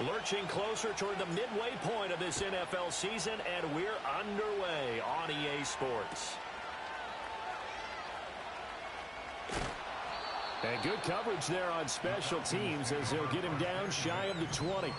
Lurching closer toward the midway point of this NFL season, and we're underway on EA Sports. And good coverage there on special teams as they'll get him down shy of the 20.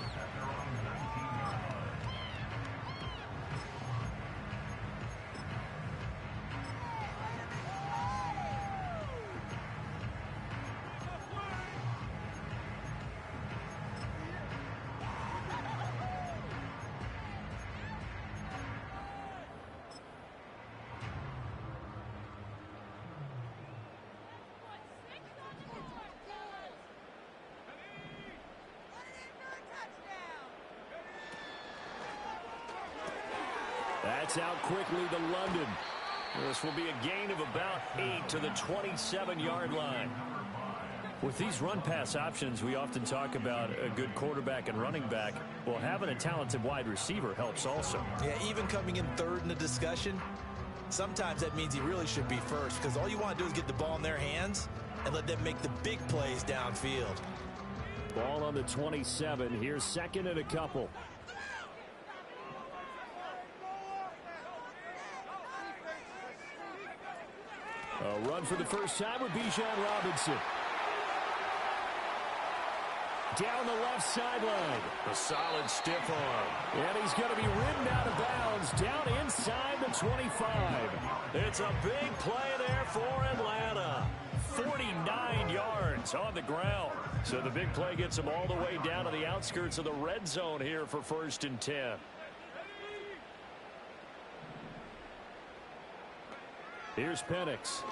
That's out quickly to London. This will be a gain of about 8 to the 27-yard line. With these run-pass options, we often talk about a good quarterback and running back. Well, having a talented wide receiver helps also. Yeah, even coming in third in the discussion, sometimes that means he really should be first, because all you want to do is get the ball in their hands and let them make the big plays downfield. Ball on the 27. Here's second and a couple. A run for the first time with Bijan Robinson. Down the left sideline. A solid stiff arm. And he's going to be ridden out of bounds down inside the 25. It's a big play there for Atlanta. 49 yards on the ground. So the big play gets him all the way down to the outskirts of the red zone here for 1st and 10. Here's Penix.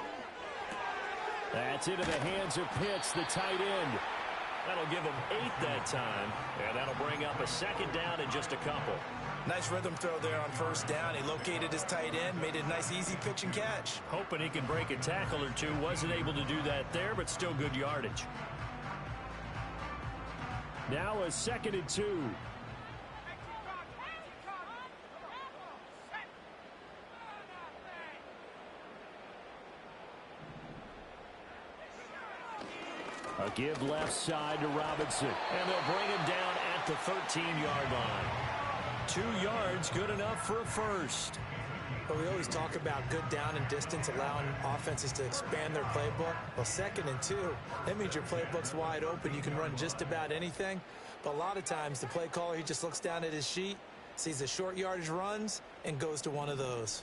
That's into the hands of Pitts, the tight end. That'll give him 8 that time, and that'll bring up a second down in just a couple. Nice rhythm throw there on first down. He located his tight end, made it a nice easy pitch and catch. Hoping he can break a tackle or two. Wasn't able to do that there, but still good yardage. Now a 2nd and 2. A give left side to Robinson. And they'll bring him down at the 13-yard line. 2 yards, good enough for a first. Well, we always talk about good down and distance, allowing offenses to expand their playbook. Well, 2nd and 2, that means your playbook's wide open. You can run just about anything. But a lot of times, the play caller, he just looks down at his sheet, sees the short yardage runs, and goes to one of those.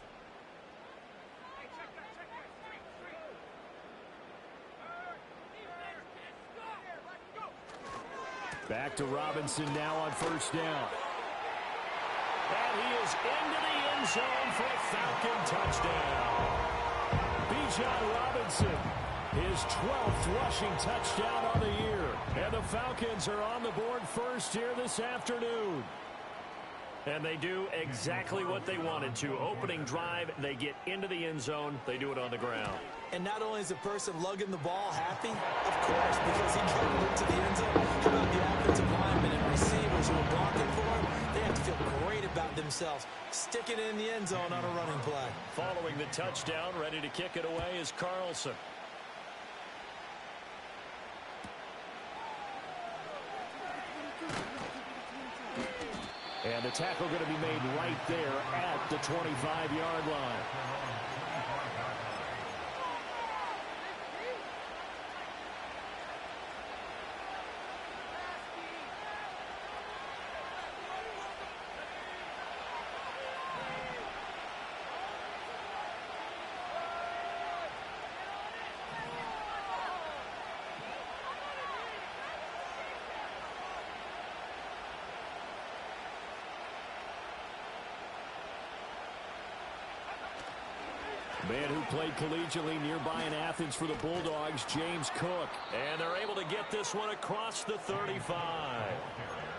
Back to Robinson now on first down. And he is into the end zone for a Falcon touchdown. Bijan Robinson, his 12th rushing touchdown on the year. And the Falcons are on the board first here this afternoon. And they do exactly what they wanted to. Opening drive, they get into the end zone. They do it on the ground. And not only is the person lugging the ball happy, of course, because he carried it to the end zone. How about the offensive linemen and receivers who are blocking for him? They have to feel great about themselves, sticking it in the end zone on a running play. Following the touchdown, ready to kick it away is Carlson. And the tackle going to be made right there at the 25-yard line. Man who played collegiately nearby in Athens for the Bulldogs, James Cook. And they're able to get this one across the 35.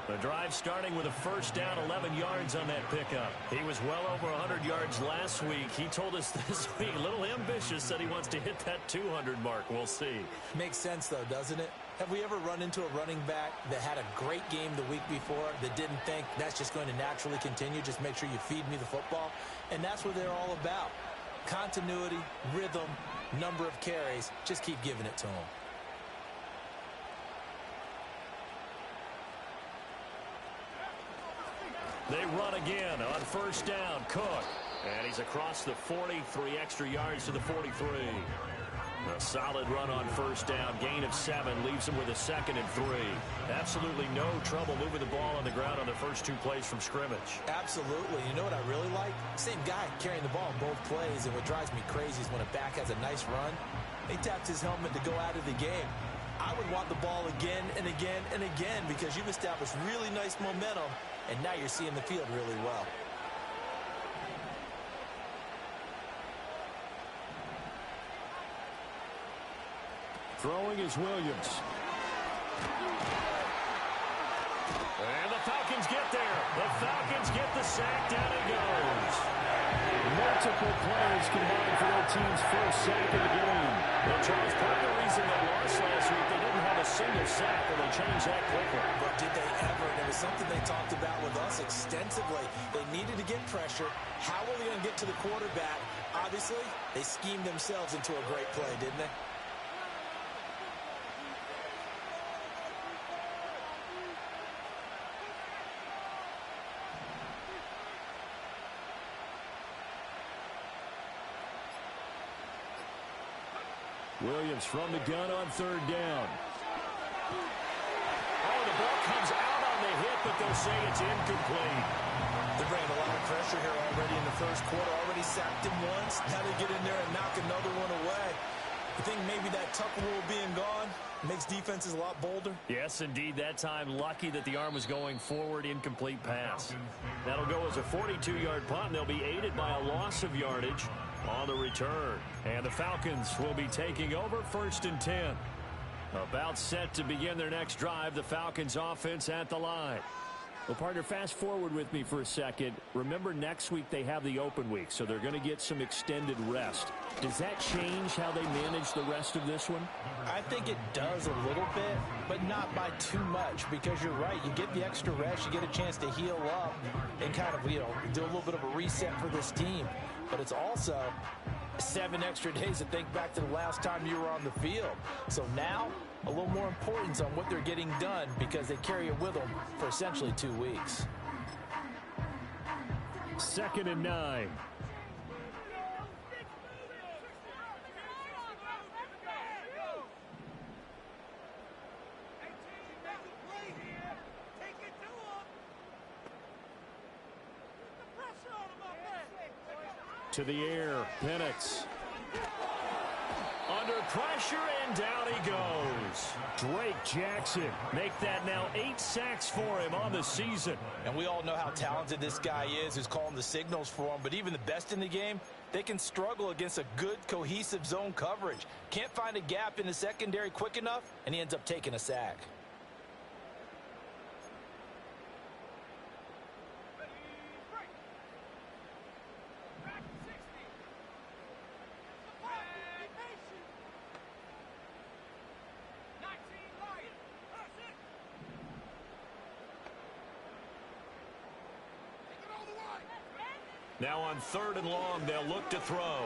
The drive starting with a first down, 11 yards on that pickup. He was well over 100 yards last week. He told us this week, a little ambitious, said he wants to hit that 200 mark. We'll see. Makes sense, though, doesn't it? Have we ever run into a running back that had a great game the week before that didn't think that's just going to naturally continue? Just make sure you feed me the football. And that's what they're all about. Continuity, rhythm, number of carries. Just keep giving it to them. They run again on first down. Cook. And he's across the 40, 3 extra yards to the 43. A solid run on first down. Gain of 7 leaves him with a 2nd and 3. Absolutely no trouble moving the ball on the ground on the first 2 plays from scrimmage. Absolutely. You know what I really like? Same guy carrying the ball in both plays, and what drives me crazy is when a back has a nice run, he taps his helmet to go out of the game. I would want the ball again and again and again because you've established really nice momentum, and now you're seeing the field really well. Throwing is Williams. And the Falcons get there. The Falcons get the sack. Down it goes. Multiple players combined for their team's first sack of the game. Well, Charles, part of the reason they lost last week, they didn't have a single sack, and they changed that quickly. But did they ever? And it was something they talked about with us extensively. They needed to get pressure. How were they going to get to the quarterback? Obviously, they schemed themselves into a great play, didn't they? Williams from the gun on third down. Oh, the ball comes out on the hit, but they'll say it's incomplete. They're bringing a lot of pressure here already in the first quarter. Already sacked him once. Now they get in there and knock another one away. I think maybe that tuck rule being gone makes defenses a lot bolder. Yes, indeed. That time, lucky that the arm was going forward. Incomplete pass. That'll go as a 42-yard punt, and they'll be aided by a loss of yardage on the return. And the Falcons will be taking over 1st and 10. About set to begin their next drive. The Falcons offense at the line. Well, partner, fast forward with me for a second. Remember, next week they have the open week, so they're going to get some extended rest. Does that change how they manage the rest of this one? I think it does a little bit, but not by too much, because you're right. You get the extra rest, you get a chance to heal up and kind of, do a little bit of a reset for this team. But it's also 7 extra days to think back to the last time you were on the field. So now, a little more importance on what they're getting done because they carry it with them for essentially 2 weeks. 2nd and 9. To the air, Penix. Under pressure, and down he goes. Drake Jackson make that now 8 sacks for him on the season. And we all know how talented this guy is who's calling the signals for him. But even the best in the game, they can struggle against a good, cohesive zone coverage. Can't find a gap in the secondary quick enough, and he ends up taking a sack. Now on 3rd and long, they'll look to throw.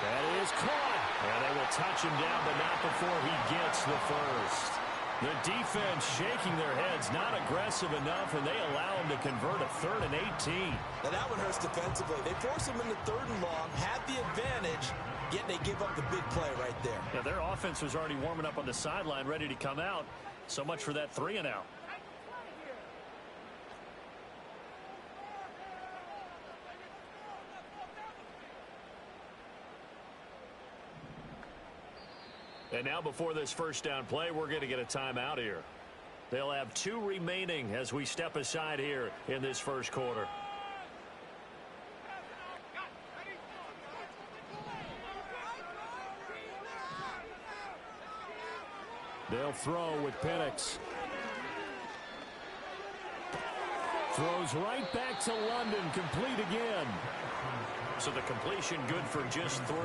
That is caught. And they will touch him down, but not before he gets the first. The defense shaking their heads, not aggressive enough, and they allow him to convert a 3rd and 18. Now that one hurts defensively. They force him into 3rd and long, had the advantage, yet they give up the big play right there. Yeah, their offense was already warming up on the sideline, ready to come out. So much for that 3 and out. And now before this first down play, we're going to get a timeout here. They'll have 2 remaining as we step aside here in this first quarter. They'll throw with Penix. Throws right back to London, complete again. So the completion good for just 3.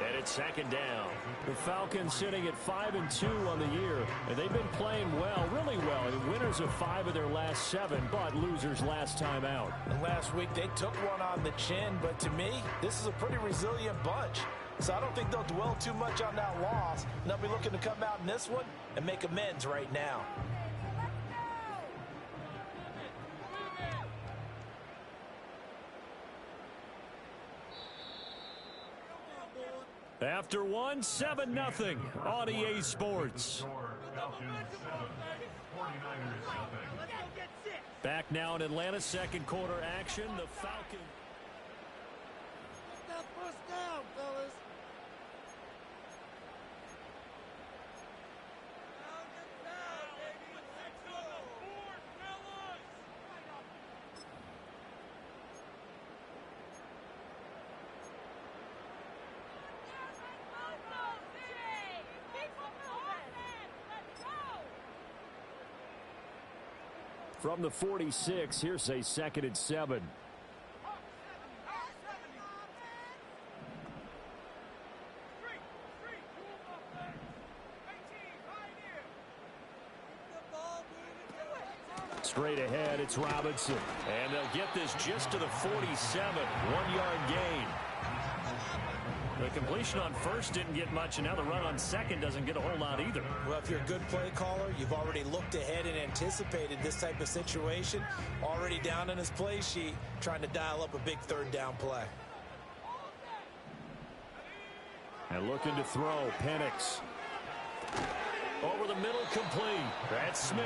And it's 2nd down. The Falcons sitting at 5-2 on the year, and they've been playing well, really well. Winners of 5 of their last 7, but losers last time out. And last week they took one on the chin, but to me, this is a pretty resilient bunch. So I don't think they'll dwell too much on that loss. And they'll be looking to come out in this one and make amends right now. After one, 7-0 on EA Sports. Back now in Atlanta, second quarter action. The Falcons. Get that first down, fellas. From the 46, here's a 2nd and 7. Straight ahead, it's Robinson. And they'll get this just to the 47. 1-yard gain. The completion on first didn't get much, and now the run on second doesn't get a whole lot either. Well, if you're a good play caller, you've already looked ahead and anticipated this type of situation. Already down in his play sheet, trying to dial up a big third down play. And looking to throw, Penix. Over the middle, complete. That's Smith.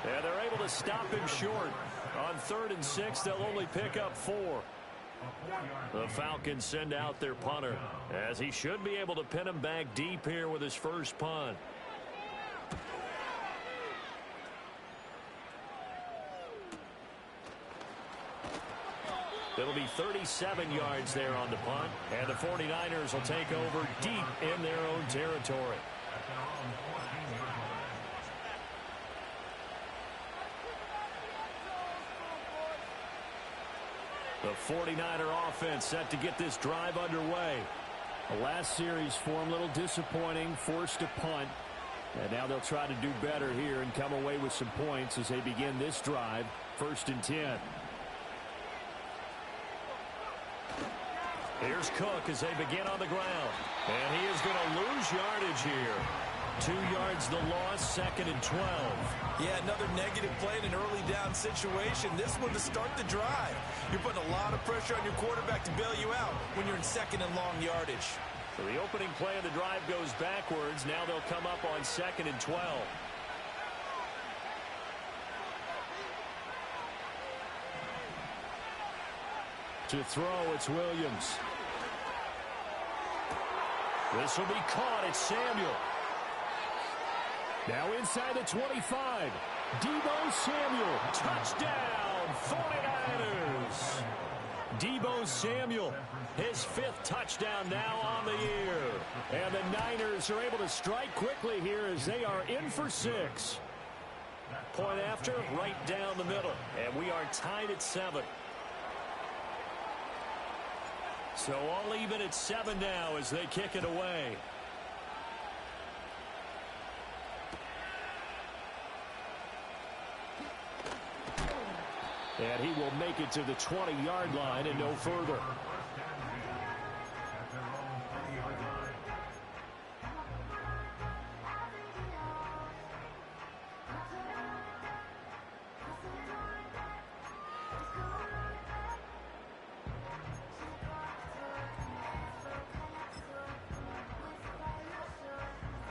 And they're able to stop him short. On 3rd and 6, they'll only pick up 4. The Falcons send out their punter, as he should be able to pin him back deep here with his first punt. It'll be 37 yards there on the punt, and the 49ers will take over deep in their own territory. The 49er offense set to get this drive underway. The last series for them a little disappointing, forced a punt. And now they'll try to do better here and come away with some points as they begin this drive. 1st and 10. Here's Cook as they begin on the ground. And he is going to lose yardage here. 2 yards the loss, 2nd and 12. Yeah, another negative play in an early down situation. This one to start the drive. You're putting a lot of pressure on your quarterback to bail you out when you're in 2nd and long yardage. So the opening play of the drive goes backwards. Now they'll come up on 2nd and 12. To throw, it's Williams. This will be caught. It's Samuel. Now inside the 25. Deebo Samuel. Touchdown, 49ers. Deebo Samuel, his 5th touchdown now on the year. And the Niners are able to strike quickly here as they are in for 6. Point after, right down the middle. And we are tied at 7. So all even at 7 now as they kick it away. And he will make it to the 20-yard line and no further.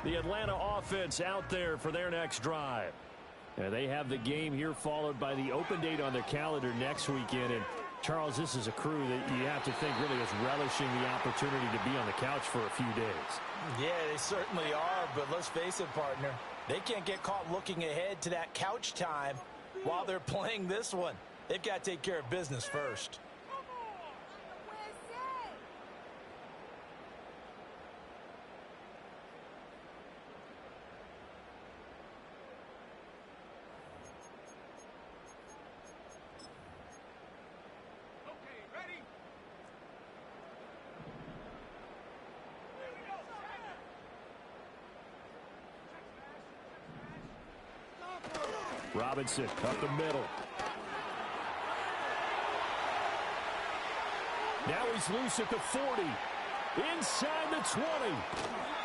The Atlanta offense out there for their next drive. And they have the game here followed by the open date on their calendar next weekend. And, Charles, this is a crew that you have to think really is relishing the opportunity to be on the couch for a few days. Yeah, they certainly are. But let's face it, partner, they can't get caught looking ahead to that couch time while they're playing this one. They've got to take care of business first. Robinson up the middle. Now he's loose at the 40. Inside the 20.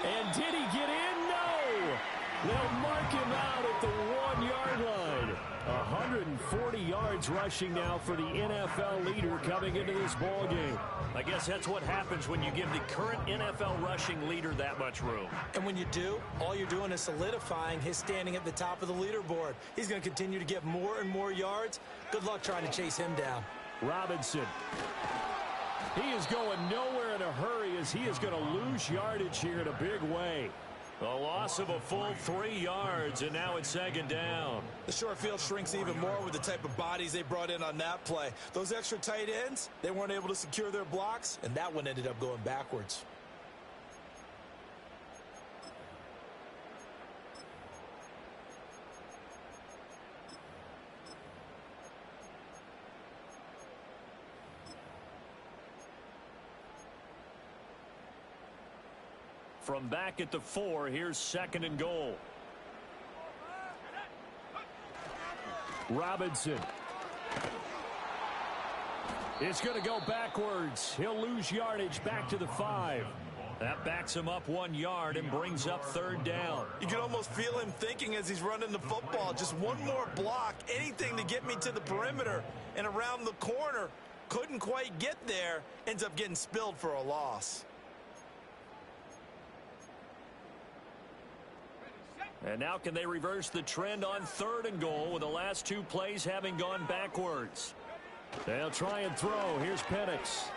And did he get in? No! no! They'll mark him out at the 1-yard line. 140 yards rushing now for the NFL leader coming into this ball game. I guess that's what happens when you give the current NFL rushing leader that much room. And when you do, all you're doing is solidifying his standing at the top of the leaderboard. He's going to continue to get more and more yards. Good luck trying to chase him down. Robinson. He is going nowhere in a hurry as he is going to lose yardage here in a big way. A loss of a full 3 yards, and now it's 2nd down. The short field shrinks even more with the type of bodies they brought in on that play. Those extra tight ends, they weren't able to secure their blocks, and that one ended up going backwards. From back at the 4, here's 2nd and goal. Robinson. It's going to go backwards. He'll lose yardage back to the 5. That backs him up 1 yard and brings up 3rd down. You can almost feel him thinking as he's running the football. Just one more block, anything to get me to the perimeter and around the corner. Couldn't quite get there. Ends up getting spilled for a loss. And now can they reverse the trend on 3rd and goal with the last 2 plays having gone backwards? They'll try and throw. Here's Penix.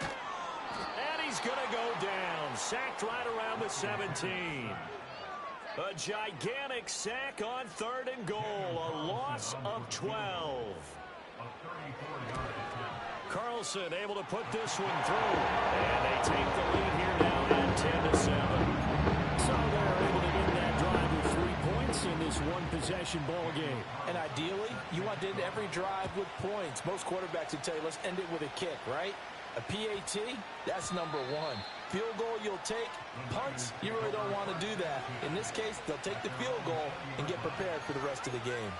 And he's going to go down. Sacked right around the 17. A gigantic sack on 3rd and goal. A loss of 12. Carlson able to put this one through. And they take the lead here now at 10-7. So they're able to get that drive with 3 points in this one-possession ball game. And ideally, you want to end every drive with points. Most quarterbacks would tell you, let's end it with a kick, right? A PAT, that's number 1. Field goal you'll take. Punts, you really don't want to do that. In this case, they'll take the field goal and get prepared for the rest of the game.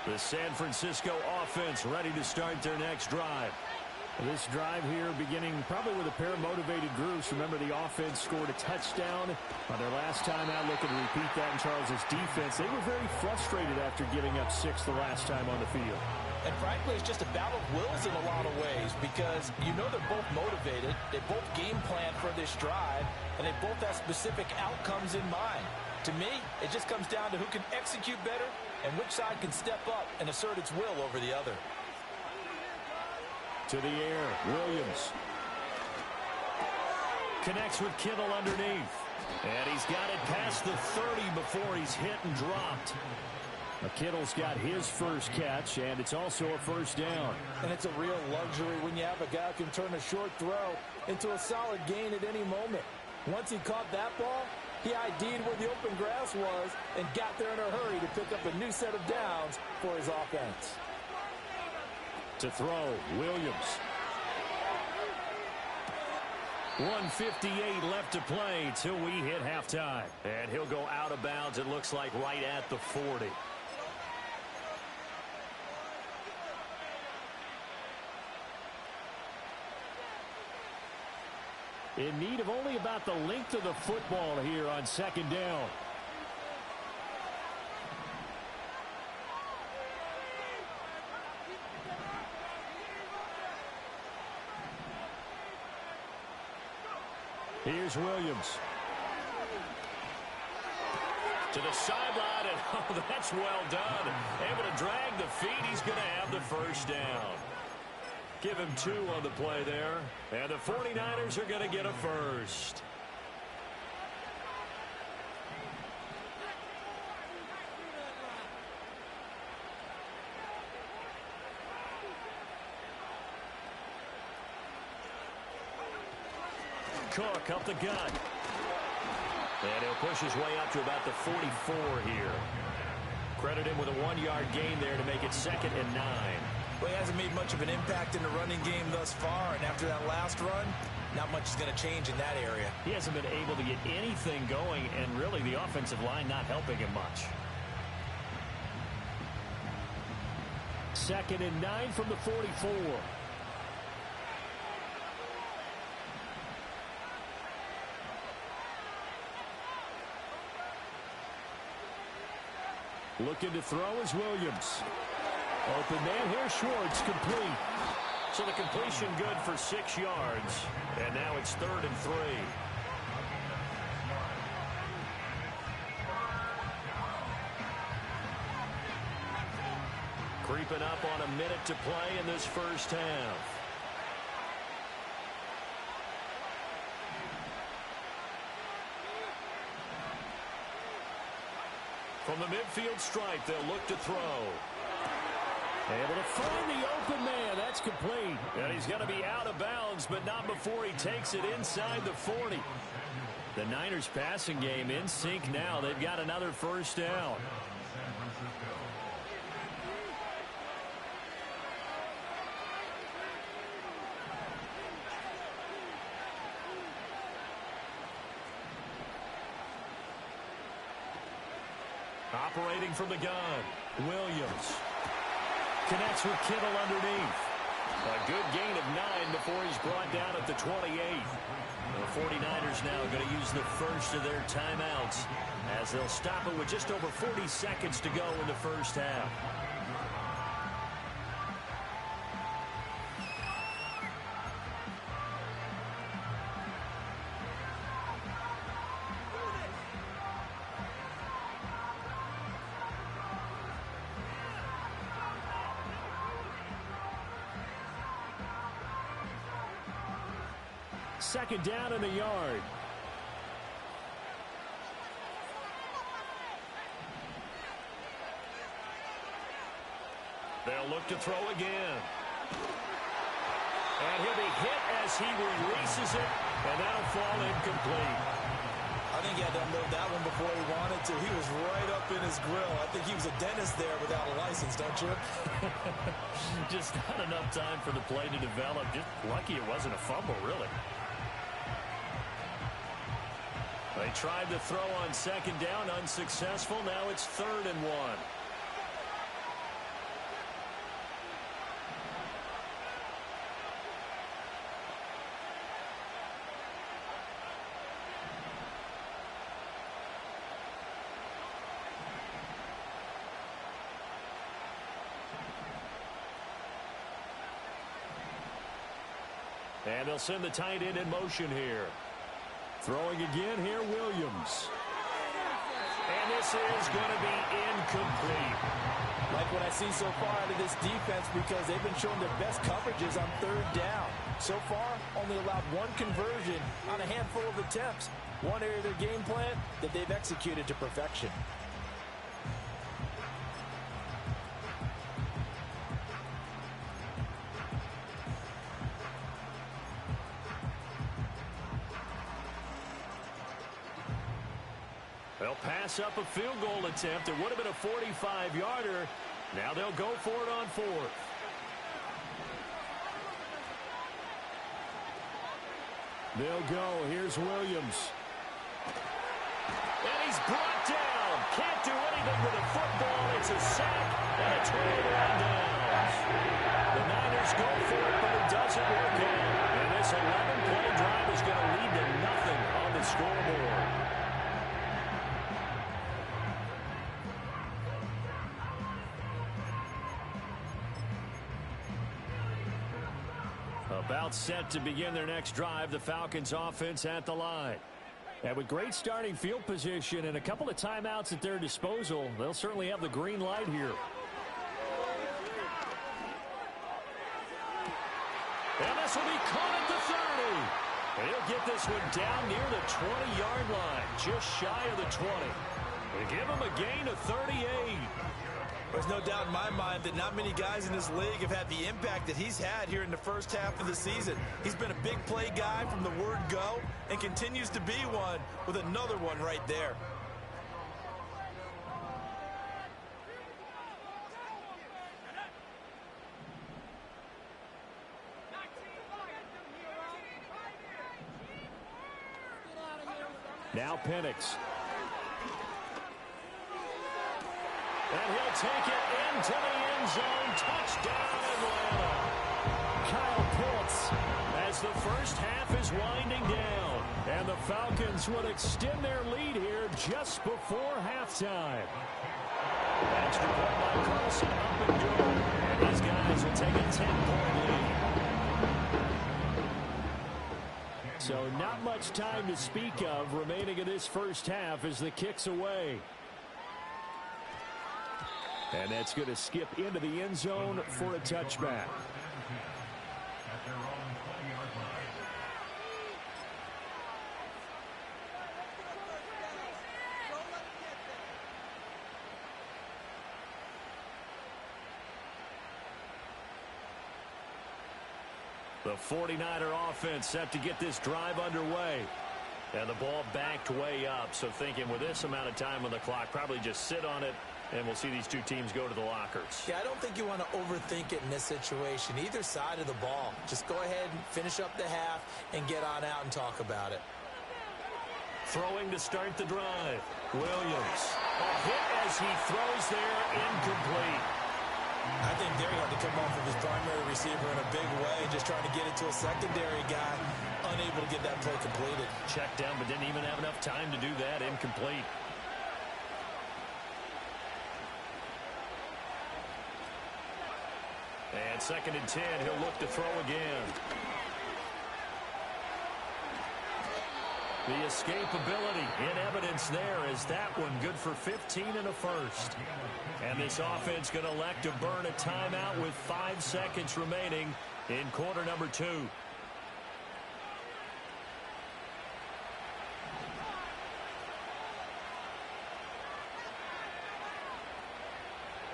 The San Francisco offense ready to start their next drive. This drive here beginning probably with a pair of motivated groups. Remember, the offense scored a touchdown on their last time out. Looking to repeat that in Charles's defense. They were very frustrated after giving up 6 the last time on the field. And frankly, it's just a battle of wills in a lot of ways because you know they're both motivated. They both game plan for this drive, and they both have specific outcomes in mind. To me, it just comes down to who can execute better and which side can step up and assert its will over the other. To the air, Williams. Connects with Kittle underneath. And he's got it past the 30 before he's hit and dropped. Kittle's got his first catch, and it's also a 1st down. And it's a real luxury when you have a guy who can turn a short throw into a solid gain at any moment. Once he caught that ball, he ID'd where the open grass was and got there in a hurry to pick up a new set of downs for his offense. To throw, Williams. 1:58 left to play till we hit halftime. And he'll go out of bounds, it looks like, right at the 40. In need of only about the length of the football here on 2nd down. Here's Williams. To the sideline, and oh, that's well done. Able to drag the feet. He's going to have the 1st down. Give him 2 on the play there. And the 49ers are going to get a 1st. Cook up the gut. And he'll push his way up to about the 44 here. Credit him with a 1-yard gain there to make it 2nd and 9. Well, he hasn't made much of an impact in the running game thus far, and after that last run, not much is going to change in that area. He hasn't been able to get anything going, and really the offensive line not helping him much. 2nd and 9 from the 44. Looking to throw is Williams. Open man here, Schwartz, complete. So the completion good for 6 yards. And now it's 3rd and 3. Creeping up on a minute to play in this first half. From the midfield stripe, they'll look to throw. Able to find the open man. That's complete. And he's going to be out of bounds, but not before he takes it inside the 40. The Niners passing game in sync now. They've got another first down. Operating from the gun, Williams. Connects with Kittle underneath. A good gain of 9 before he's brought down at the 28. The 49ers now going to use the first of their timeouts as they'll stop it with just over 40 seconds to go in the first half. Second down in the yard. They'll look to throw again. And he'll be hit as he releases it, and that'll fall incomplete. I think he had to unload that one before he wanted to. He was right up in his grill. I think he was a dentist there without a license, don't you? Just not enough time for the play to develop. Just lucky it wasn't a fumble, really. They tried to throw on second down, unsuccessful. Now it's 3rd and 1. And they'll send the tight end in motion here. Throwing again here, Williams. And this is going to be incomplete. Like what I see so far out of this defense, because they've been showing their best coverages on 3rd down. So far, only allowed 1 conversion on a handful of attempts. One area of their game plan that they've executed to perfection. They'll pass up a field goal attempt. It would have been a 45-yarder. Now they'll go for it on 4th. They'll go. Here's Williams. And he's brought down. Can't do anything with the football. It's a sack and a turnover on downs. The Niners go for it, but it doesn't work out. And this 11-play drive is going to lead to nothing on the scoreboard. About set to begin their next drive, the Falcons offense at the line. And with great starting field position and a couple of timeouts at their disposal, they'll certainly have the green light here. And this will be caught at the 30. And he'll get this one down near the 20-yard line, just shy of the 20. They give him a gain of 38. There's no doubt in my mind that not many guys in this league have had the impact that he's had here in the first half of the season. He's been a big play guy from the word go and continues to be one with another one right there. Now Penix. And he'll take it into the end zone. Touchdown, Atlanta. Kyle Pitts as the first half is winding down. And the Falcons would extend their lead here just before halftime. Extra point by Carlson, up and good. And these guys will take a 10-point lead. So not much time to speak of remaining in this first half as the kick's away. And that's going to skip into the end zone for a touchback. The 49er offense set to get this drive underway. And the ball backed way up. So thinking with this amount of time on the clock, probably just sit on it, and we'll see these two teams go to the lockers. Yeah, I don't think you want to overthink it in this situation. Either side of the ball. Just go ahead and finish up the half and get on out and talk about it. Throwing to start the drive. Williams. A hit as he throws there, incomplete. I think there he had to come off of his primary receiver in a big way, just trying to get it to a secondary guy, unable to get that play completed. Checked down, but didn't even have enough time to do that. Incomplete. And 2nd and 10, he'll look to throw again. The escapability in evidence there is that one good for 15 and a first. And this offense going to elect to burn a timeout with 5 seconds remaining in quarter number 2.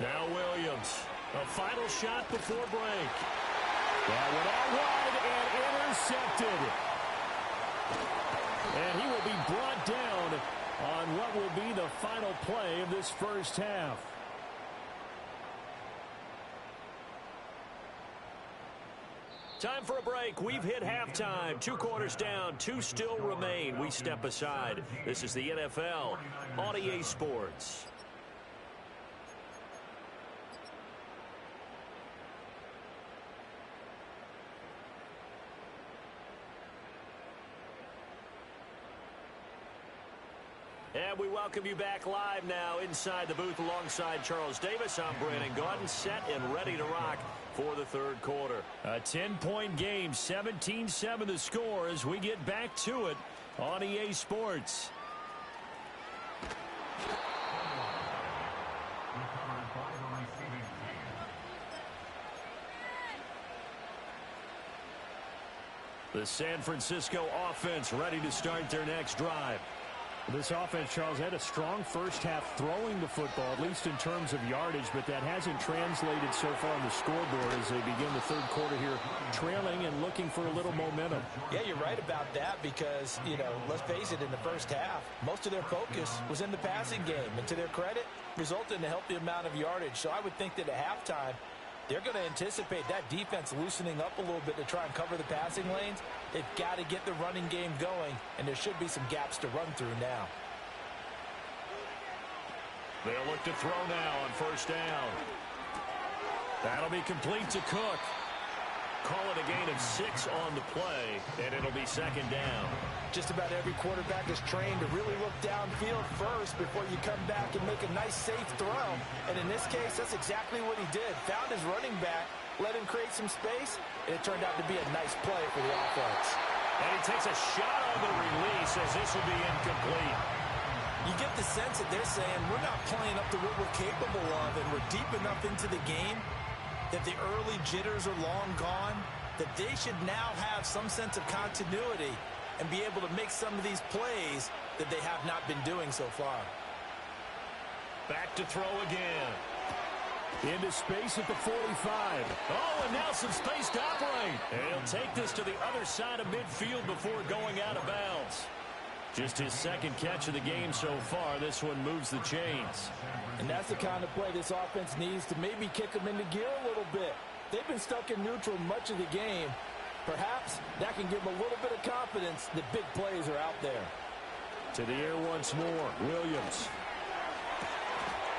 Now Williams. A final shot before break. That went out wide and intercepted. And he will be brought down on what will be the final play of this first half. Time for a break. We've hit halftime. 2 quarters down. 2 still remain. We step aside. This is the NFL on EA Sports. And we welcome you back live now inside the booth alongside Charles Davis. I'm Brandon Gaudin, set and ready to rock for the 3rd quarter. A 10-point game, 17-7 the score as we get back to it on EA Sports. The San Francisco offense ready to start their next drive. This offense, Charles, had a strong first half throwing the football, at least in terms of yardage, but that hasn't translated so far on the scoreboard as they begin the 3rd quarter here, trailing and looking for a little momentum. Yeah, you're right about that because, you know, let's face it, in the first half, most of their focus was in the passing game, and to their credit, resulted in a healthy amount of yardage. So I would think that at halftime, they're going to anticipate that defense loosening up a little bit to try and cover the passing lanes. They've got to get the running game going, and there should be some gaps to run through now. They'll look to throw now on 1st down. That'll be complete to Cook. Call it a gain of 6 on the play, and it'll be 2nd down. Just about every quarterback is trained to really look downfield first before you come back and make a nice, safe throw. And in this case, that's exactly what he did. Found his running back, let him create some space, and it turned out to be a nice play for the offense. And he takes a shot on the release as this will be incomplete. You get the sense that they're saying we're not playing up to what we're capable of, and we're deep enough into the game that the early jitters are long gone, that they should now have some sense of continuity and be able to make some of these plays that they have not been doing so far. Back to throw again. Into space at the 45. Oh, and now some space to operate. And he'll take this to the other side of midfield before going out of bounds. Just his 2nd catch of the game so far. This one moves the chains. And that's the kind of play this offense needs to maybe kick them into gear a little bit. They've been stuck in neutral much of the game. Perhaps that can give them a little bit of confidence that big plays are out there. To the air once more. Williams.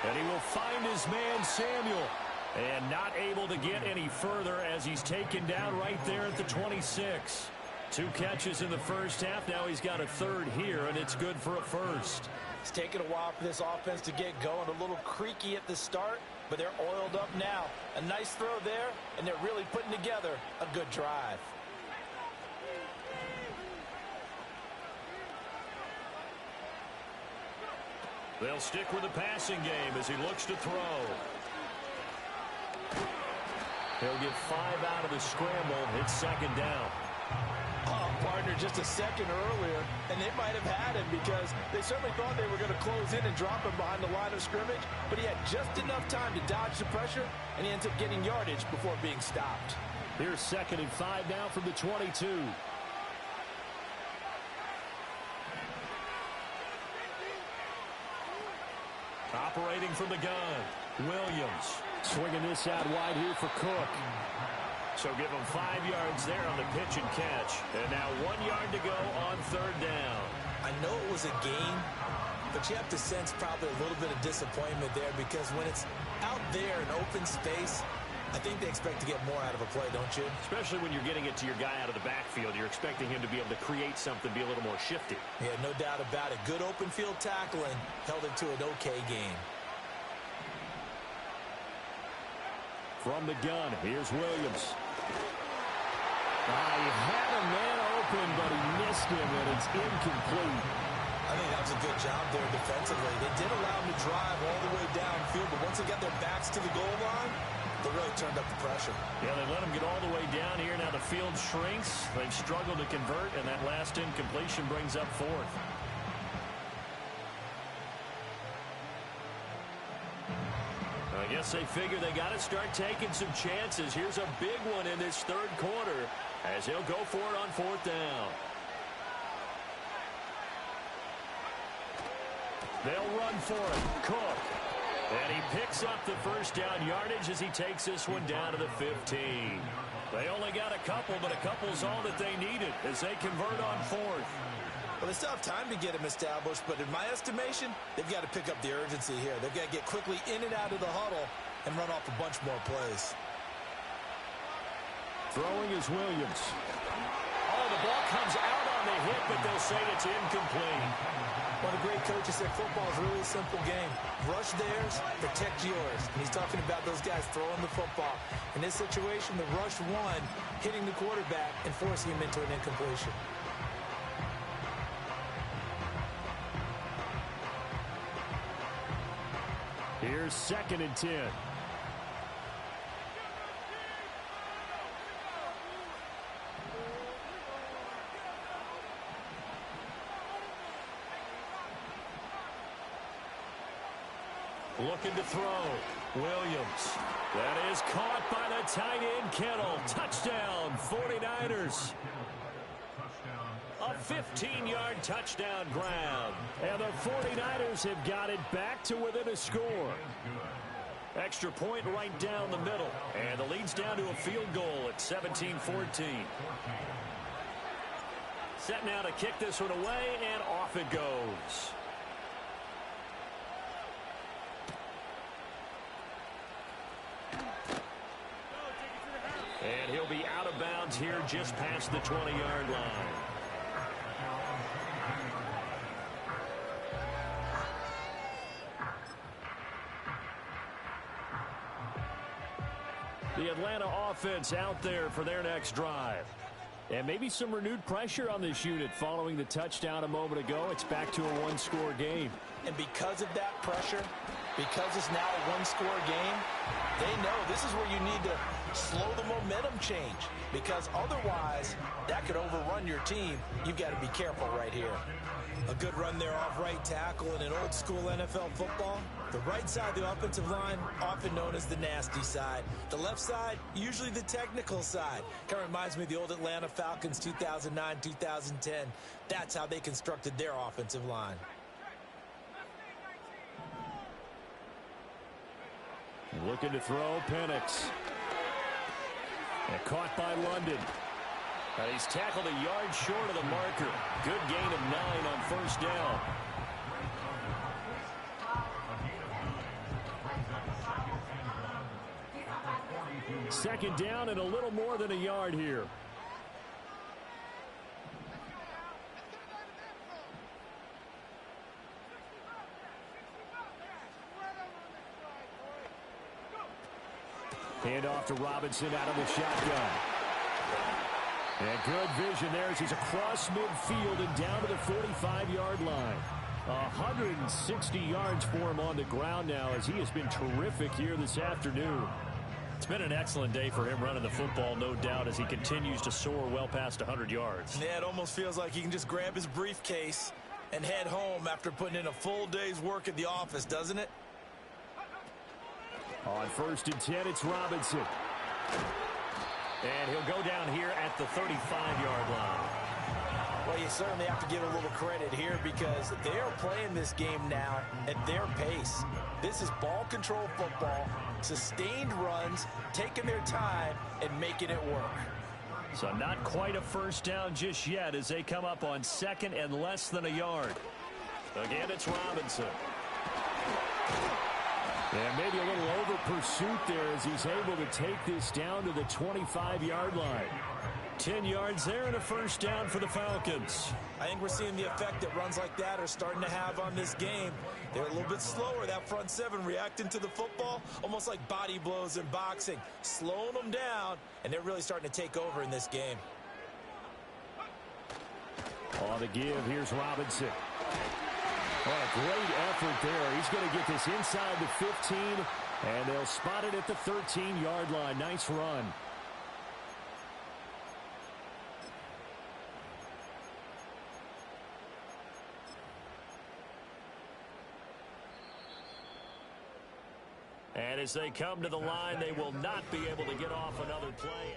And he will find his man, Samuel. And not able to get any further as he's taken down right there at the 26. 2 catches in the first half. Now he's got a third here, and it's good for a first. It's taken a while for this offense to get going. A little creaky at the start, but they're oiled up now. A nice throw there, and they're really putting together a good drive. They'll stick with the passing game as he looks to throw. He'll get 5 out of the scramble. It's second down. Oh, partner, just a second earlier, and they might have had him because they certainly thought they were going to close in and drop him behind the line of scrimmage, but he had just enough time to dodge the pressure, and he ends up getting yardage before being stopped. Here's 2nd and 5 now from the 22. Operating from the gun, Williams. Swinging this out wide here for Cook. So give him 5 yards there on the pitch and catch. And now 1 yard to go on third down. I know it was a gain, but you have to sense probably a little bit of disappointment there because when it's out there in open space, I think they expect to get more out of a play, don't you? Especially when you're getting it to your guy out of the backfield. You're expecting him to be able to create something, be a little more shifty. Yeah, no doubt about it. Good open field tackling held it to an okay game. From the gun, here's Williams. He had a man open, but he missed him, and it's incomplete. I think that was a good job there defensively. They did allow him to drive all the way downfield, but once they got their backs to the goal line, they really turned up the pressure. Yeah, they let him get all the way down here. Now the field shrinks. They've struggled to convert, and that last incompletion brings up 4th. I guess they figure they got to start taking some chances. Here's a big one in this third quarter as he'll go for it on 4th down. They'll run for it. Cook. And he picks up the first down yardage as he takes this one down to the 15. They only got a couple, but a couple's all that they needed as they convert on 4th. Well, they still have time to get him established, but in my estimation, they've got to pick up the urgency here. They've got to get quickly in and out of the huddle and run off a bunch more plays. Throwing is Williams. Oh, the ball comes out on the hit, but they'll say it's incomplete. One of the great coaches said football is really a simple game. Rush theirs, protect yours. And he's talking about those guys throwing the football. In this situation, the rush one, hitting the quarterback and forcing him into an incompletion. Here's 2nd and 10. Looking to throw. Williams. That is caught by the tight end, Kittle. Touchdown, 49ers. A 15-yard touchdown grab. And the 49ers have got it back to within a score. Extra point right down the middle. And the lead's down to a field goal at 17-14. Set now to kick this one away, and off it goes. And he'll be out of bounds here just past the 20-yard line. The Atlanta offense out there for their next drive. And maybe some renewed pressure on this unit following the touchdown a moment ago. It's back to a one-score game. And because of that pressure, because it's now a one-score game, they know this is where you need to slow the momentum change. Because otherwise, that could overrun your team. You've got to be careful right here. A good run there off right tackle in an old-school NFL football. The right side of the offensive line, often known as the nasty side. The left side, usually the technical side. Kind of reminds me of the old Atlanta Falcons 2009-2010. That's how they constructed their offensive line. Looking to throw, Penix. And caught by London. And he's tackled a yard short of the marker. Good gain of 9 on first down. second down and a little more than a yard here. Hand off to Robinson out of the shotgun. And good vision there as he's across midfield and down to the 45-yard line. 160 yards for him on the ground now as he has been terrific here this afternoon. It's been an excellent day for him running the football, no doubt, as he continues to soar well past 100 yards. Yeah, it almost feels like he can just grab his briefcase and head home after putting in a full day's work at the office, doesn't it? On 1st and 10, it's Robinson. And he'll go down here at the 35-yard line. Well, you certainly have to give a little credit here because they are playing this game now at their pace. This is ball control football, sustained runs, taking their time, and making it work. So not quite a first down just yet as they come up on 2nd and less than a yard. Again, it's Robinson. And maybe a little over pursuit there as he's able to take this down to the 25-yard line. 10 yards there and a first down for the Falcons. I think we're seeing the effect that runs like that are starting to have on this game. They're a little bit slower, that front seven, reacting to the football, almost like body blows in boxing, slowing them down, and they're really starting to take over in this game. On the give, here's Robinson. Oh, a great effort there. He's going to get this inside the 15, and they'll spot it at the 13-yard line. Nice run. And as they come to the line, they will not be able to get off another play.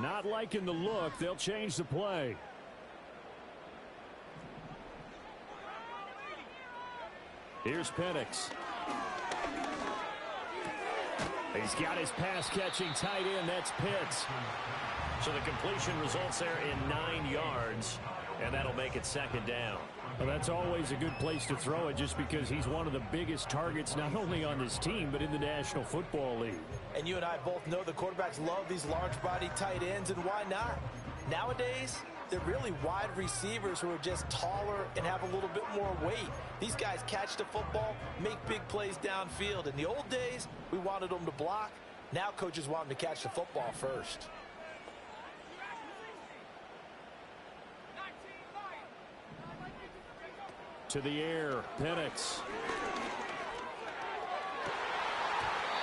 Not liking the look. They'll change the play. Here's Penix. He's got his pass-catching tight end. That's Pitts. So the completion results there in 9 yards, and that'll make it 2nd down. Well, that's always a good place to throw it just because he's one of the biggest targets not only on this team but in the National Football League. And you and I both know the quarterbacks love these large-body tight ends, and why not? Nowadays, they're really wide receivers who are just taller and have a little bit more weight. These guys catch the football, make big plays downfield. In the old days, we wanted them to block. Now coaches want them to catch the football first. To the air, Penix.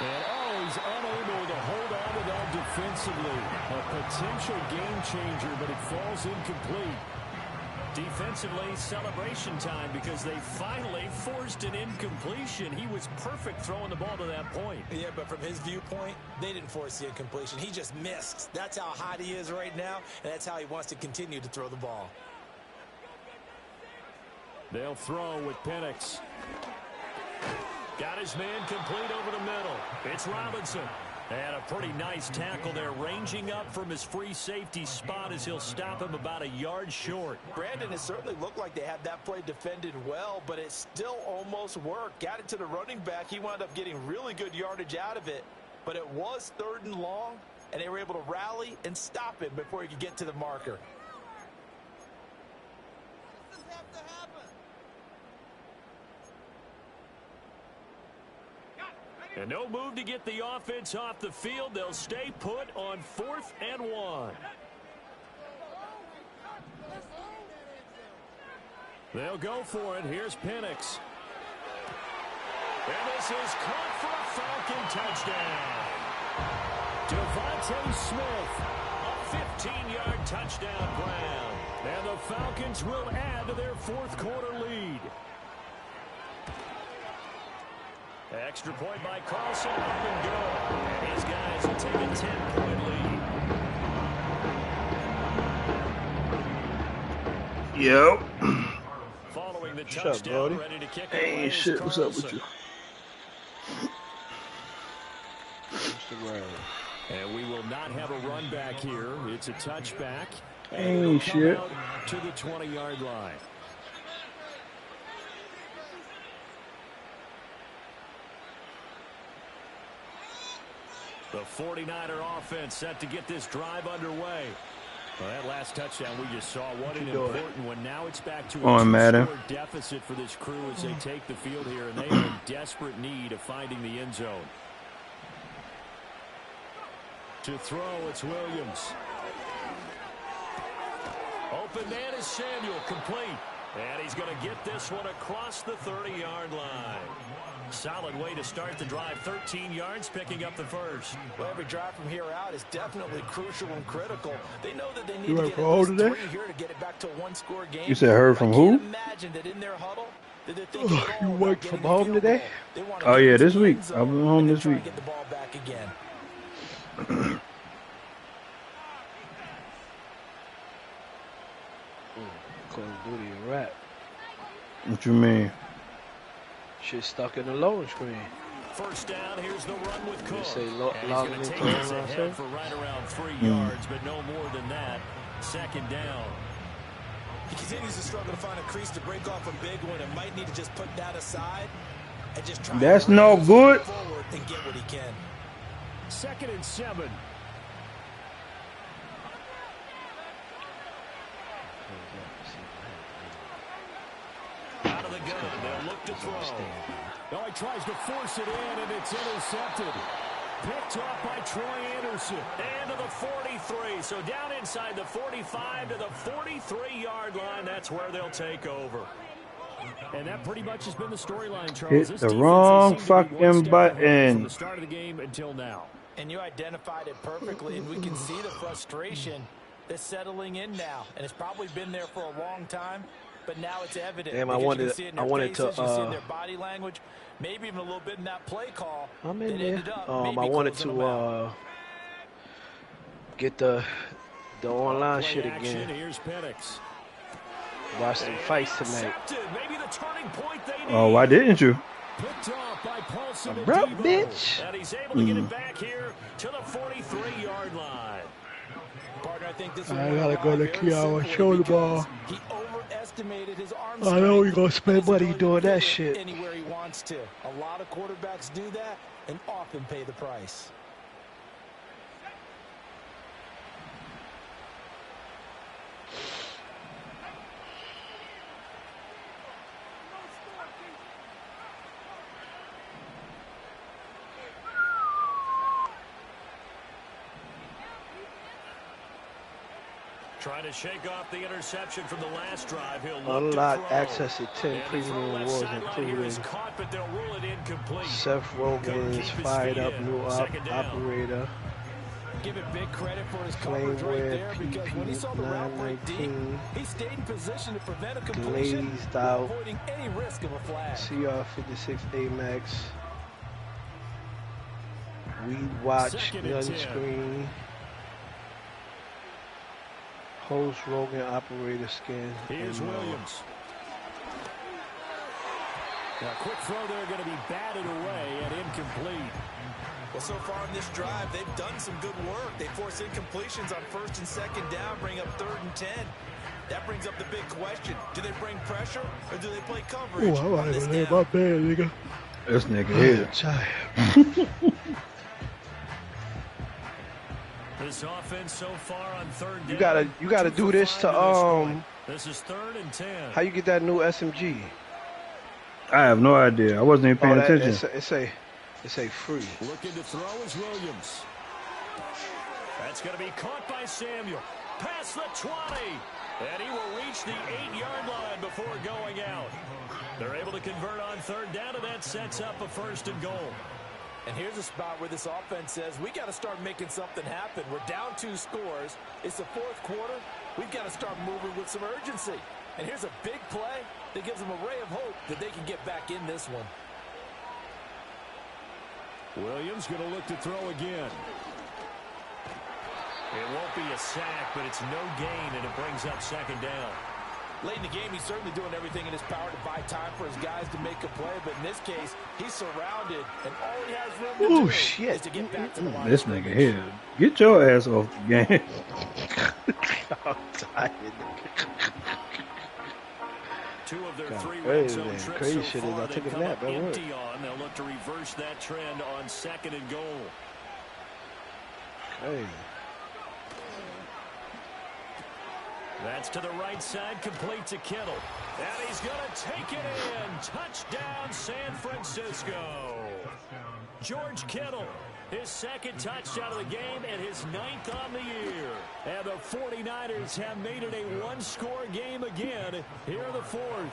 And he's unable to hold on to that defensively. A potential game changer, but it falls incomplete. Defensively, celebration time because they finally forced an incompletion. He was perfect throwing the ball to that point. Yeah, but from his viewpoint, they didn't force the incompletion. He just missed. That's how hot he is right now, and that's how he wants to continue to throw the ball. They'll throw with Penix. Got his man complete over the middle. It's Robinson. And a pretty nice tackle there, ranging up from his free safety spot as he'll stop him about a yard short. Brandon, it certainly looked like they had that play defended well, but it still almost worked. Got it to the running back. He wound up getting really good yardage out of it, but it was 3rd and long, and they were able to rally and stop him before he could get to the marker. And no move to get the offense off the field. They'll stay put on 4th and 1. They'll go for it. Here's Penix. And this is caught for a Falcon touchdown. Devontae Smith. A 15-yard touchdown grab. And the Falcons will add to their 4th quarter lead. Extra point by Carlson, up and good. And these guys will take a 10-point lead. Yep. Following the Shut up, touchdown, Brody. ready to kick it Hey, away shit, is what's up with Carlson. you? What's the word? And we will not have a run back here. It's a touchback. And Hey, it'll come shit. out to the 20-yard line. The 49er offense set to get this drive underway. Well, that last touchdown we just saw, what an important one. Now it's back to a two-score deficit for this crew as they take the field here, and they are in desperate need of finding the end zone. To throw, it's Williams. Open man is Samuel, complete. And he's going to get this one across the 30-yard line. Solid way to start the drive. 13 yards, picking up the first. Well, every drive from here out is definitely crucial and critical. They know that they need You to heard get from at who least today? 3 here to get it back to a one-score game. You said heard from I who? can't imagine that in their huddle that they're thinking at all You about worked getting from a home field today? goal. They want to Oh, get yeah, into this the week. end zone I've been home and then this try and week. get the ball back again. Call of Duty a rap. What you mean? Shit stuck in the loading screen. First down, here's the run with Cook. They say And log he's going into to take it this or ahead something? for right around 3 yards, but no more than that. Second down. He continues to struggle to find a crease to break off a big one and might need to just put that aside and just try That's to no raise good. forward and get what he can. 2nd and 7. Out of the gun, they'll look to throw. Oh, he tries to force it in, and it's intercepted. Picked off by Troy Anderson. And to the 43. So down inside the 45 to the 43-yard line. That's where they'll take over. And that pretty much has been the storyline, Charles. Hit This the defense, wrong they seem to be one fucking step ahead from button. the start of the game until now. And you identified it perfectly, and we can see the frustration that's settling in now. And it's probably been there for a long time, but now it's evident. Damn, I because you wanted- can see it in I their wanted to, faces, you see it in their body language, maybe even a little bit in that play call. I'm that in there. ended up I maybe wanted closing them out. to get the online Play shit action, again. here's Penix. Watch some fights tonight. Intercepted. Maybe the turning point they need. Oh, why didn't you? Picked off by Paulson and Bruh, Debo. bitch. And he's able to get it back here to the 43-yard line. Partner, I think this I one gotta went go to very Kiara, simply show the because ball. He overestimated his arm I know strength he gonna spend and his money ability doing to that pivot shit. anywhere he wants to. A lot of quarterbacks do that and often pay the price. Trying to shake off the interception from the last drive. He'll look Unlock to throw. access to 10 And the premium throw left rewards, sideline here is including caught, but they'll rule it incomplete. Seth Couldn't Rogen's keep his fired feet up in. new Second down. operator. Give it big credit for his coverage right Flameware there because when he saw the route break deep, 919. he stayed in position to prevent a completion Glazed while out. avoiding any risk of a flag. CR56 AMAX. Weed watch, 2nd and gun 10. screen. Host Rogan operator skin. Here's and, Williams. A quick throw there going to be batted away and incomplete. Well, so far in this drive, they've done some good work. They force incompletions on 1st and 2nd down, bring up 3rd and 10. That brings up the big question. Do they bring pressure or do they play coverage? Oh, I on this wanna lay down? my bed, nigga. This nigga here. This offense so far on 3rd You down. gotta 2 do for this 5 to this point. This is 3rd and 10. How you get that new SMG? I have no idea. I wasn't even paying that, attention. it say free. Looking to throw is Williams. That's going to be caught by Samuel. Past the 20. And he will reach the 8-yard line before going out. They're able to convert on 3rd down, and that sets up a 1st and goal. And here's a spot where this offense says, we got to start making something happen. We're down 2 scores. It's the 4th quarter. We've got to start moving with some urgency. And here's a big play that gives them a ray of hope that they can get back in this one. Williams going to look to throw again. It won't be a sack, but it's no gain, and it brings up second down. Late in the game, he's certainly doing everything in his power to buy time for his guys to make a play. But in this case, he's surrounded, and all he has room to do is to get back to the line. This nigga here. Get your ass off the game. I'm tired. Two of their God, 3 crazy, red zone man. trips Crazy so shit is far. I They took a come nap up at work. empty on. They'll look to reverse that trend on 2nd and goal. Hey. That's to the right side, complete to Kittle. And he's going to take it in. Touchdown, San Francisco. George Kittle, his 2nd touchdown of the game and his 9th on the year. And the 49ers have made it a one-score game again here in the 4th.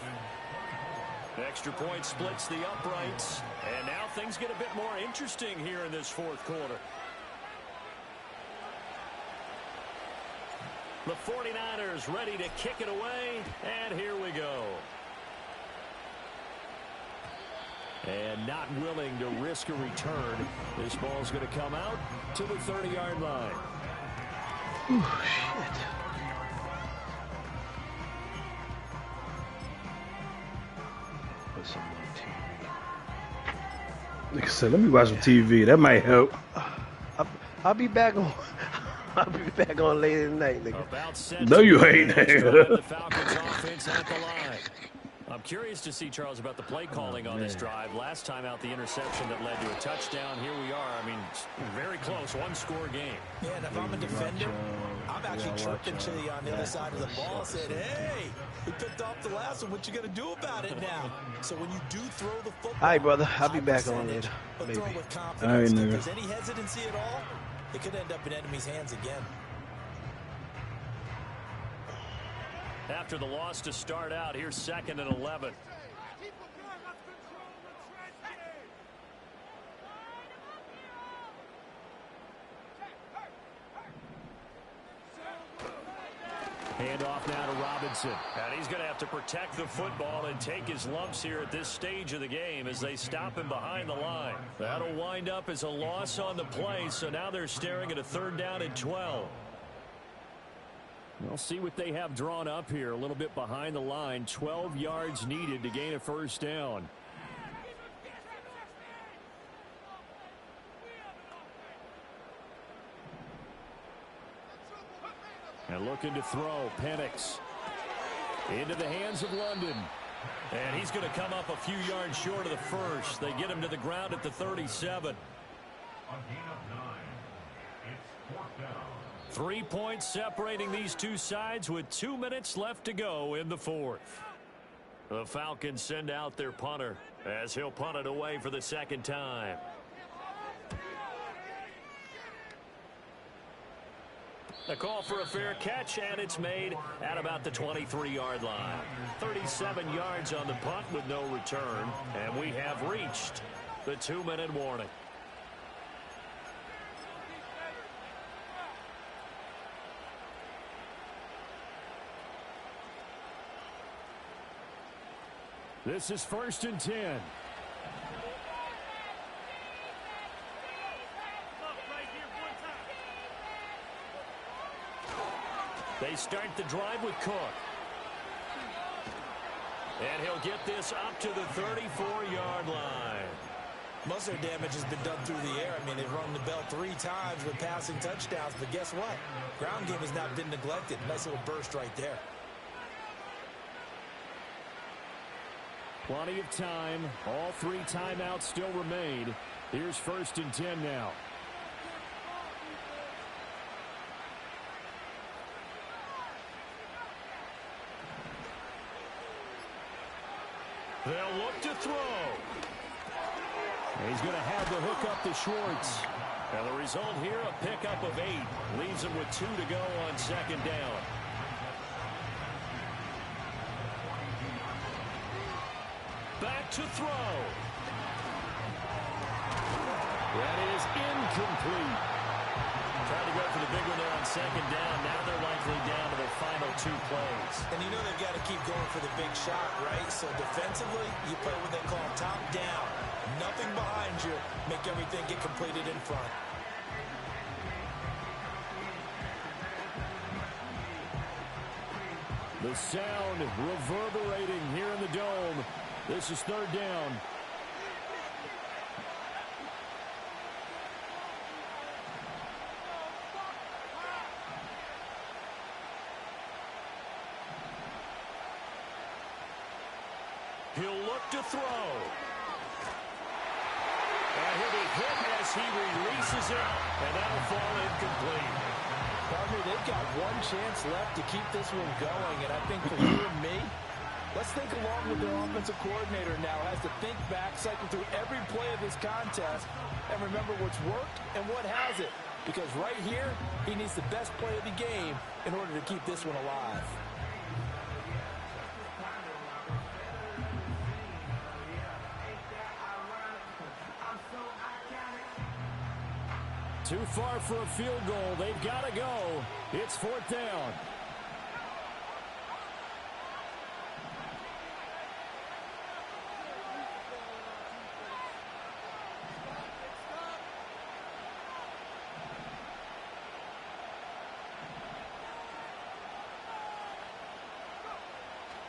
Extra point splits the uprights. And now things get a bit more interesting here in this 4th quarter. The 49ers ready to kick it away, and here we go. And not willing to risk a return. This ball's going to come out to the 30-yard line. Ooh, shit. Put some on TV. Like I said, let me watch some TV. That might help. I'll be back on. I'll be back on later tonight, nigga. No, you ain't. The Falcons offense at the line. I'm curious to see, Charles, about the play calling on this drive. Last time out, the interception that led to a touchdown. Here we are. I mean, very close, one-score game. Yeah, and if I'm a defender, I'm actually chirping to you on the other side of the ball, saying, hey, we picked off the last one. What you going to do about it now? So when you do throw the football, all right, brother. I'll be back on later. but Maybe. throw with All confidence. right, If nigga. there's any hesitancy at all, it could end up in enemy's hands again. After the loss to start out, here's 2nd and 11. Handoff now to Robinson. And he's going to have to protect the football and take his lumps here at this stage of the game as they stop him behind the line. That'll wind up as a loss on the play, so now they're staring at a 3rd down and 12. We'll see what they have drawn up here. A little bit behind the line. 12 yards needed to gain a 1st down. And looking to throw, Penix into the hands of London. And he's going to come up a few yards short of the first. They get him to the ground at the 37. 3 points separating these two sides with 2 minutes left to go in the 4th. The Falcons send out their punter as he'll punt it away for the 2nd time. A call for a fair catch, and it's made at about the 23-yard line. 37 yards on the punt with no return, and we have reached the 2-minute warning. This is 1st and 10. They start the drive with Cook. And he'll get this up to the 34-yard line. Most of their damage has been done through the air. I mean, they've rung the bell 3 times with passing touchdowns, but guess what? Ground game has not been neglected. Nice little burst right there. Plenty of time. All 3 timeouts still remain. Here's 1st and 10 now. They'll look to throw. He's going to have the hook up to Schwartz. And the result here, a pickup of 8. Leaves him with 2 to go on 2nd down. Back to throw. That is incomplete. Tried to go for the big one there on second down. Now they're likely down to their final 2 plays. And you know they've got to keep going for the big shot, right? So defensively, you play what they call top down. Nothing behind you. Make everything get completed in front. The sound reverberating here in the dome. This is 3rd down. He'll look to throw. And he'll be hit as he releases it, and that'll fall incomplete. Partner, they've got one chance left to keep this one going, and I think for you and me, let's think along with their offensive coordinator now. Has to think back, cycle through every play of this contest, and remember what's worked and what hasn't. Because right here, he needs the best play of the game in order to keep this one alive. Too far for a field goal. They've got to go. It's 4th down.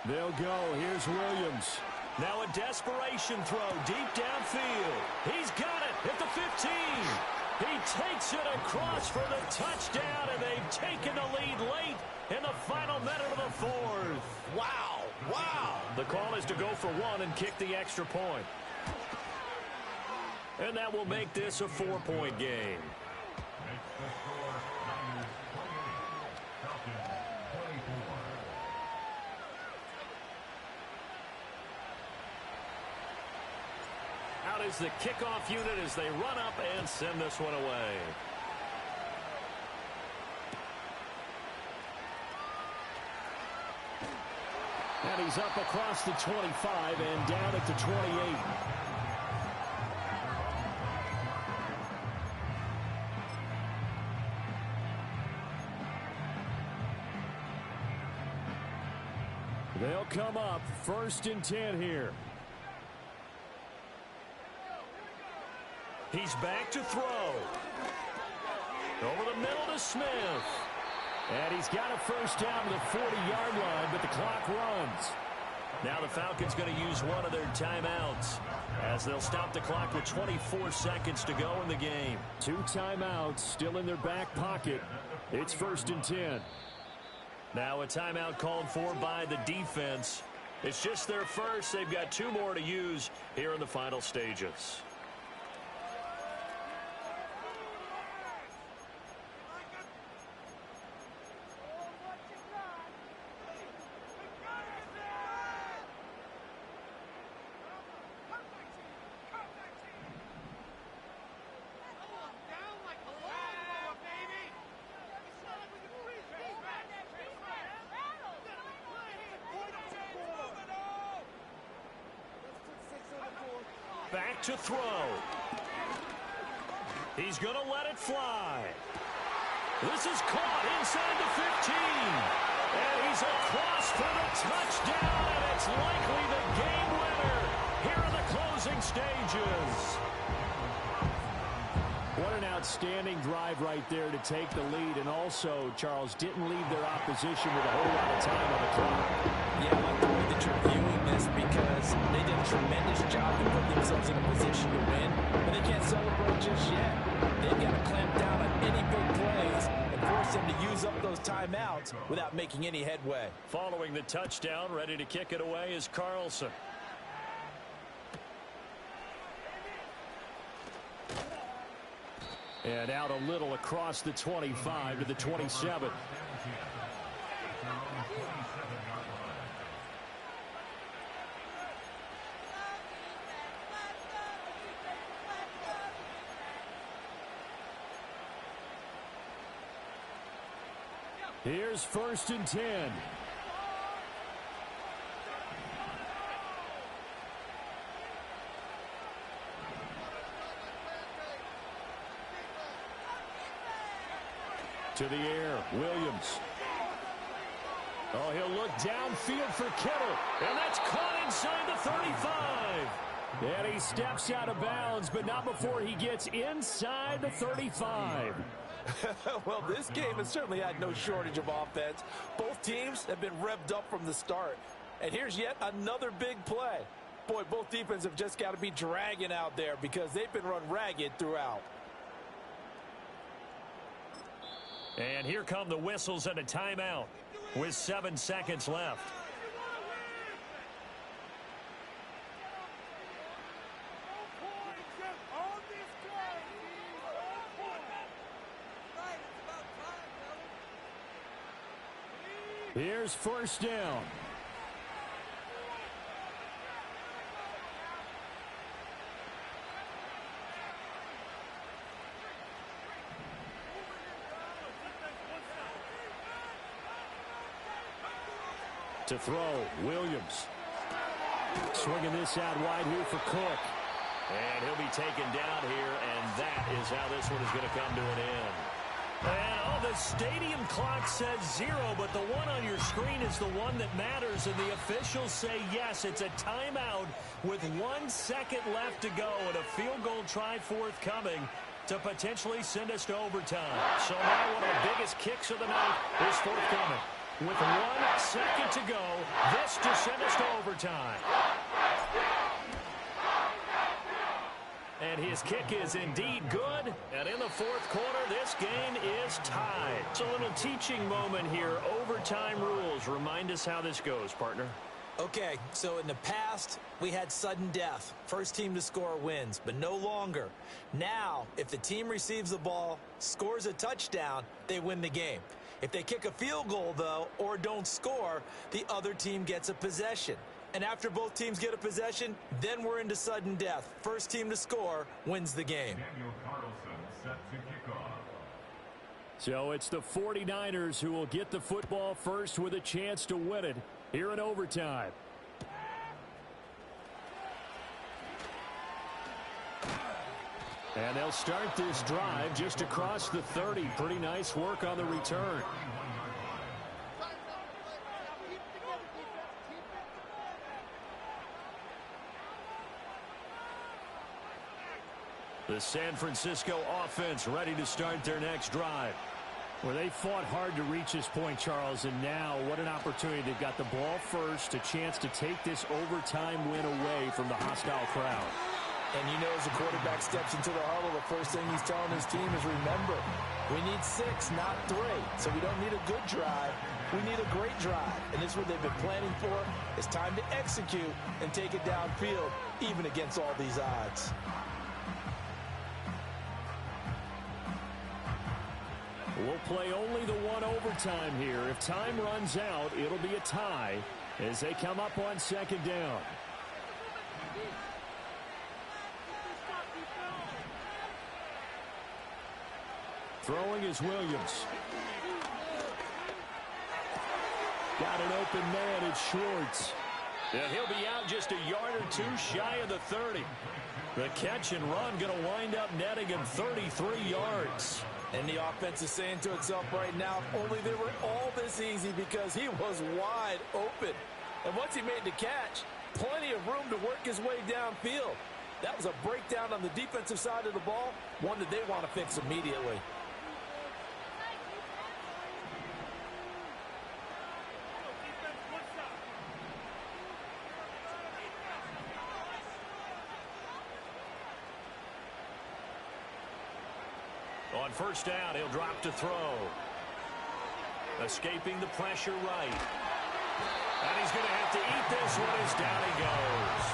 They'll go. Here's Williams. Now a desperation throw deep downfield. He's got it at the 15. He takes it across for the touchdown, and they've taken the lead late in the final minute of the 4th. Wow, wow. The call is to go for 1 and kick the extra point. And that will make this a 4-point game. Out is the kickoff unit as they run up and send this one away. And he's up across the 25 and down at the 28. They'll come up 1st and 10 here. He's back to throw. Over the middle to Smith. And he's got a 1st down to the 40-yard line, but the clock runs. Now the Falcons going to use one of their timeouts as they'll stop the clock with 24 seconds to go in the game. 2 timeouts still in their back pocket. It's 1st and 10. Now a timeout called for by the defense. It's just their first. They've got 2 more to use here in the final stages. Back to throw. He's going to let it fly. This is caught inside the 15. And he's across for the touchdown, and it's likely the game winner here in the closing stages. What an outstanding drive right there to take the lead, and also, Charles, didn't leave their opposition with a whole lot of time on the clock. Yeah, I like the way that you're viewing this because they did a tremendous job to put themselves in a position to win, but they can't celebrate just yet. They've got to clamp down on any big plays and force them to use up those timeouts without making any headway. Following the touchdown, ready to kick it away is Carlson. And out a little across the 25 to the 27. Here's 1st and 10. to the air. Williams. Oh, he'll look downfield for Kittle. And that's caught inside the 35. And he steps out of bounds, but not before he gets inside the 35. Well, this game has certainly had no shortage of offense. Both teams have been revved up from the start. And here's yet another big play. Boy, both defenses have just got to be dragging out there because they've been run ragged throughout. And here come the whistles and a timeout with 7 seconds left. Here's first down. To throw, Williams. Swinging this out wide here for Cook. And he'll be taken down here, and that is how this one is going to come to an end. And the stadium clock says 0, but the one on your screen is the one that matters, and the officials say yes, it's a timeout with 1 second left to go and a field goal try forthcoming to potentially send us to overtime. So now one of the biggest kicks of the night is forthcoming. With 1 second to go, this to send us to overtime. And his kick is indeed good. And in the fourth quarter, this game is tied. It's a little teaching moment here. Overtime rules. Remind us how this goes, partner. Okay, so in the past, we had sudden death. First team to score wins, but no longer. Now, if the team receives the ball, scores a touchdown, they win the game. If they kick a field goal, though, or don't score, the other team gets a possession. And after both teams get a possession, then we're into sudden death. First team to score wins the game. So it's the 49ers who will get the football first with a chance to win it here in overtime. And they'll start this drive just across the 30. Pretty nice work on the return. The San Francisco offense ready to start their next drive. Well, they fought hard to reach this point, Charles, and now what an opportunity. They've got the ball first, a chance to take this overtime win away from the hostile crowd. And you know, as the quarterback steps into the huddle, the first thing he's telling his team is, remember, we need 6, not 3. So we don't need a good drive. We need a great drive. And this is what they've been planning for. It's time to execute and take it downfield, even against all these odds. We'll play only the one overtime here. If time runs out, it'll be a tie as they come up on second down. Throwing is Williams. Got an open man. It's Schwartz. And he'll be out just a yard or two shy of the 30. The catch and run going to wind up netting him 33 yards. And the offense is saying to itself right now, if only they were all this easy, because he was wide open. And once he made the catch, plenty of room to work his way downfield. That was a breakdown on the defensive side of the ball, one that they want to fix immediately. On first down, he'll drop to throw. Escaping the pressure right. And he's going to have to eat this one as down he goes.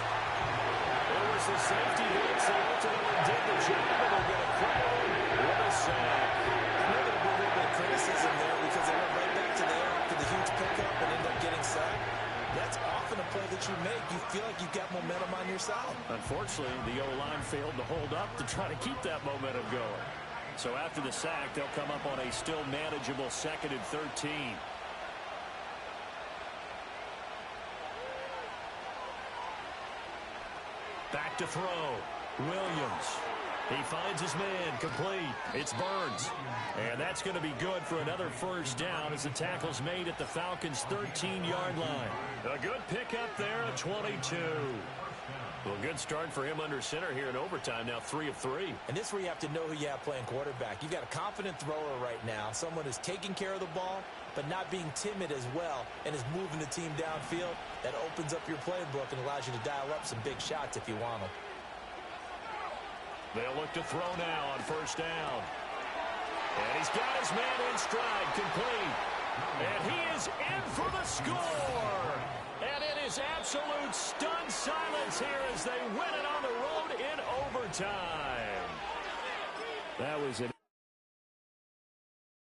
It was the safety blitz that ultimately did the job, and they're going to credit him with a sack. I know there'll be a little bit of criticism there because they went right back to the air after the huge pickup and ended up getting sacked. That's often a play that you make. You feel like you've got momentum on your side. Unfortunately, the O-line failed to hold up to try to keep that momentum going. So after the sack, they'll come up on a still manageable 2nd and 13. Back to throw. Williams. He finds his man complete. It's Burns. And that's going to be good for another first down as the tackle's made at the Falcons' 13-yard line. A good pickup there, a 22. Well, good start for him under center here in overtime. Now 3 of 3. And this is where you have to know who you have playing quarterback. You've got a confident thrower right now, someone who's taking care of the ball, but not being timid as well, and is moving the team downfield. That opens up your playbook and allows you to dial up some big shots if you want them. They'll look to throw now on first down. And he's got his man in stride, complete. And he is in for the score. And it is absolute stunned silence here as they win it on the road in overtime. That was it.